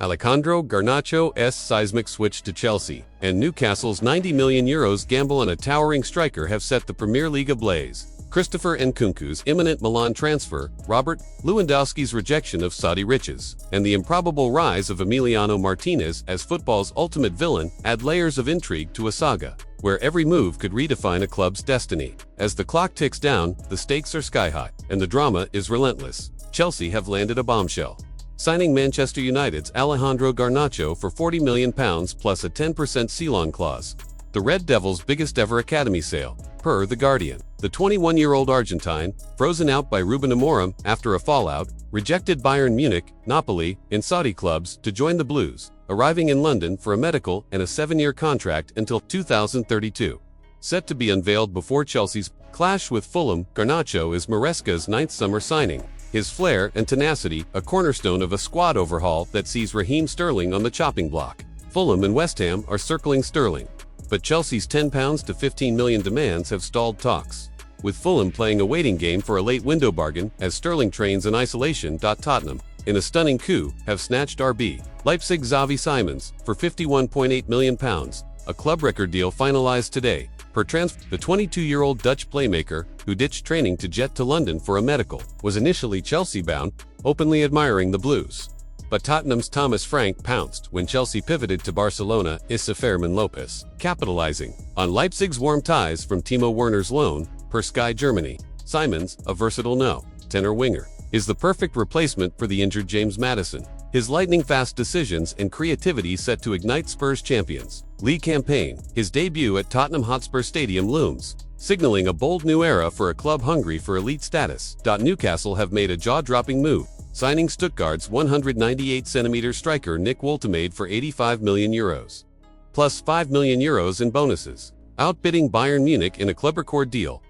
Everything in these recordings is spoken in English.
Alejandro Garnacho's seismic switch to Chelsea, and Newcastle's €90 million gamble on a towering striker have set the Premier League ablaze. Christopher Nkunku's imminent Milan transfer, Robert Lewandowski's rejection of Saudi riches, and the improbable rise of Emiliano Martínez as football's ultimate villain add layers of intrigue to a saga, where every move could redefine a club's destiny. As the clock ticks down, the stakes are sky-high, and the drama is relentless. Chelsea have landed a bombshell, signing Manchester United's Alejandro Garnacho for £40 million plus a 10% seal-on clause. The Red Devils' biggest ever academy sale, per The Guardian. The 21-year-old Argentine, frozen out by Ruben Amorim after a fallout, rejected Bayern Munich, Napoli, and Saudi clubs to join the Blues, arriving in London for a medical and a 7-year contract until 2032. Set to be unveiled before Chelsea's clash with Fulham, Garnacho is Maresca's 9th summer signing. His flair and tenacity, a cornerstone of a squad overhaul that sees Raheem Sterling on the chopping block. Fulham and West Ham are circling Sterling, but Chelsea's £10 to £15 million demands have stalled talks, with Fulham playing a waiting game for a late window bargain as Sterling trains in isolation. Tottenham, in a stunning coup, have snatched RB Leipzig Xavi Simons for £51.8 million, a club record deal finalized today. Per transfer, the 22-year-old Dutch playmaker, who ditched training to jet to London for a medical, was initially Chelsea-bound, openly admiring the Blues. But Tottenham's Thomas Frank pounced when Chelsea pivoted to Barcelona. Fermin Lopez, capitalizing on Leipzig's warm ties from Timo Werner's loan, per Sky Germany. Simons, a versatile no-tenor winger, is the perfect replacement for the injured James Maddison. His lightning-fast decisions and creativity set to ignite Spurs' Champions League campaign. His debut at Tottenham Hotspur Stadium looms, signaling a bold new era for a club hungry for elite status. Newcastle have made a jaw-dropping move, signing Stuttgart's 198cm striker Nick Woltemade for €85 million, plus €5 million in bonuses, outbidding Bayern Munich in a club record deal.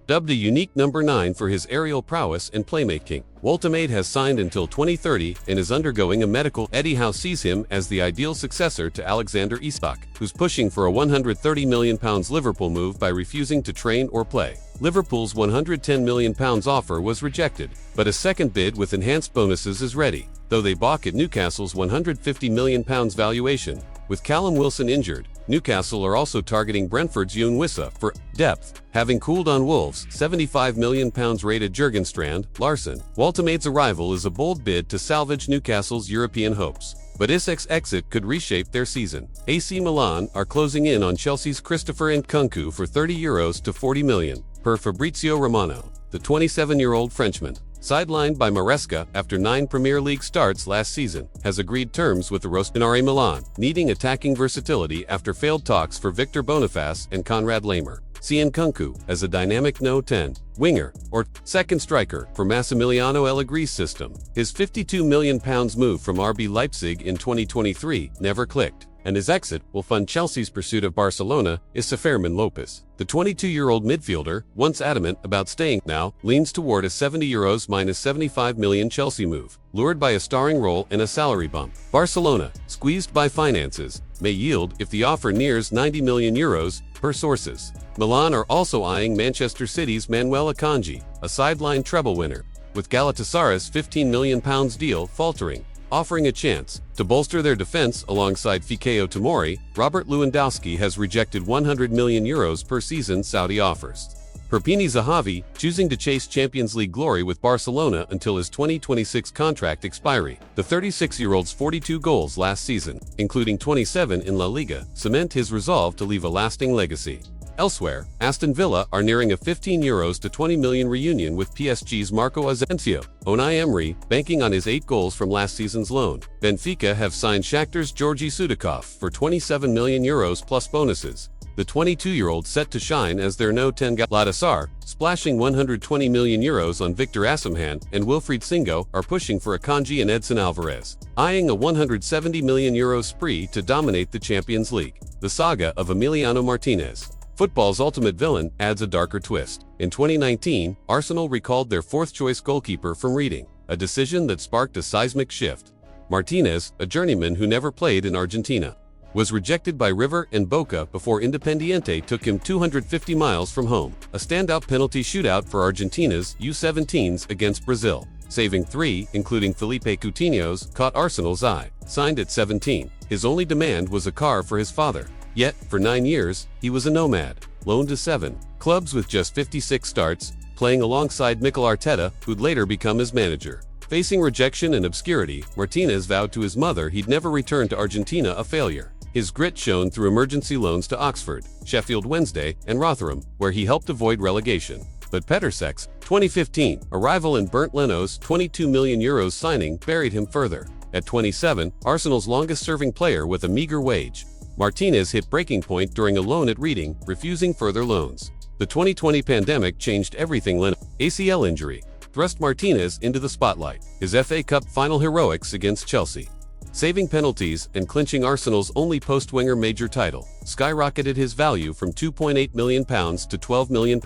Dubbed a unique number 9 for his aerial prowess and playmaking, Woltemade has signed until 2030 and is undergoing a medical. Eddie Howe sees him as the ideal successor to Alexander Isak, who's pushing for a £130 million Liverpool move by refusing to train or play. Liverpool's £110 million offer was rejected, but a second bid with enhanced bonuses is ready, though they balk at Newcastle's £150 million valuation. With Callum Wilson injured, Newcastle are also targeting Brentford's Yoon Wissa for depth, having cooled on Wolves' £75 million rated Jurgenstrand Larson. Woltemade's arrival is a bold bid to salvage Newcastle's European hopes, but Isak's exit could reshape their season. AC Milan are closing in on Chelsea's Christopher Nkunku for €30 to £40 million, per Fabrizio Romano. The 27-year-old Frenchman, sidelined by Maresca after 9 Premier League starts last season, has agreed terms with the Rossoneri Milan, needing attacking versatility after failed talks for Victor Boniface and Konrad Laimer. See Nkunku as a dynamic no-10 winger or second striker for Massimiliano Allegri's system. His £52 million move from RB Leipzig in 2023 never clicked, and his exit will fund Chelsea's pursuit of Barcelona. Fermin Lopez, the 22-year-old midfielder, once adamant about staying, now leans toward a €70 minus £75 million Chelsea move, lured by a starring role and a salary bump. Barcelona, squeezed by finances, may yield if the offer nears €90 million, per sources. Milan are also eyeing Manchester City's Manuel Akanji, a sideline treble winner, with Galatasaray's £15 million deal faltering, offering a chance to bolster their defense alongside Fikayo Tomori. Robert Lewandowski has rejected €100 million per season Saudi offers. Perpini Zahavi, choosing to chase Champions League glory with Barcelona until his 2026 contract expiry. The 36-year-old's 42 goals last season, including 27 in La Liga, cement his resolve to leave a lasting legacy. Elsewhere, Aston Villa are nearing a €15 to £20 million reunion with PSG's Marco Asensio. Unai Emery, banking on his 8 goals from last season's loan. Benfica have signed Shakhtar's Georgi Sudakov for €27 million plus bonuses. The 22-year-old set to shine as their no-10 Galatasaray, splashing €120 million on Victor Osimhen and Wilfried Singo, are pushing for Akanji and Edson Alvarez, eyeing a €170 million spree to dominate the Champions League. The saga of Emiliano Martínez, football's ultimate villain, adds a darker twist. In 2019, Arsenal recalled their 4th-choice goalkeeper from Reading, a decision that sparked a seismic shift. Martínez, a journeyman who never played in Argentina, was rejected by River and Boca before Independiente took him 250 miles from home. A standout penalty shootout for Argentina's U17s against Brazil. saving 3, including Felipe Coutinho's, caught Arsenal's eye. Signed at 17, his only demand was a car for his father. Yet, for 9 years, he was a nomad, loaned to 7 clubs with just 56 starts, playing alongside Mikel Arteta, who'd later become his manager. Facing rejection and obscurity, Martinez vowed to his mother he'd never return to Argentina a failure. His grit shone through emergency loans to Oxford, Sheffield Wednesday, and Rotherham, where he helped avoid relegation. But Petersek's 2015 arrival and Bernd Leno's €22 million signing buried him further. At 27, Arsenal's longest-serving player with a meager wage, Martinez hit breaking point during a loan at Reading, refusing further loans. The 2020 pandemic changed everything. Leno, ACL injury, thrust Martinez into the spotlight. His FA Cup final heroics against Chelsea, saving penalties and clinching Arsenal's only post-Wenger major title, skyrocketed his value from £2.8 million to £12 million.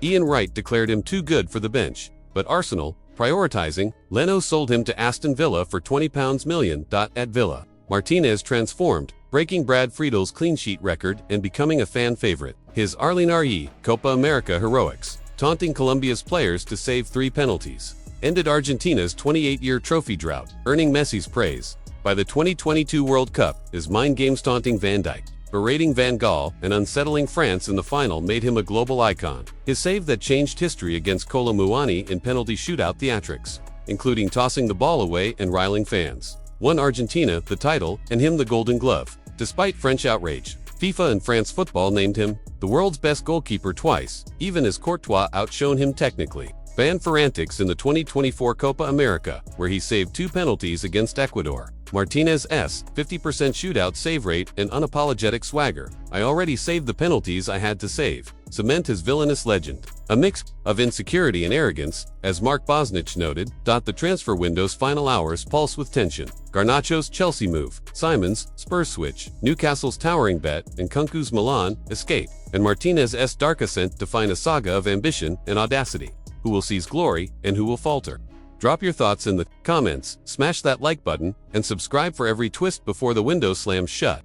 Ian Wright declared him too good for the bench, but Arsenal, prioritizing, Leno sold him to Aston Villa for £20 million. At Villa, Martinez transformed, breaking Brad Friedel's clean sheet record and becoming a fan favorite. His Arsenal Copa America heroics, taunting Colombia's players to save 3 penalties, ended Argentina's 28-year trophy drought, earning Messi's praise. By the 2022 World Cup, his mind games taunting Van Dijk, berating Van Gaal, and unsettling France in the final made him a global icon. His save that changed history against Kolo Muani in penalty shootout theatrics, including tossing the ball away and riling fans, won Argentina the title and him the Golden Glove. Despite French outrage, FIFA and France Football named him the world's best goalkeeper twice, even as Courtois outshone him technically. Banned for antics in the 2024 Copa America, where he saved 2 penalties against Ecuador. Martinez's 50% shootout save rate and unapologetic swagger, "I already saved the penalties I had to save," cement his villainous legend. A mix of insecurity and arrogance, as Mark Bosnich noted. The transfer window's final hours pulse with tension. Garnacho's Chelsea move, Simons' Spurs switch, Newcastle's towering bet, and Nkunku's Milan escape, and Martinez's dark ascent define a saga of ambition and audacity. Who will seize glory and who will falter? Drop your thoughts in the comments, smash that like button, and subscribe for every twist before the window slams shut.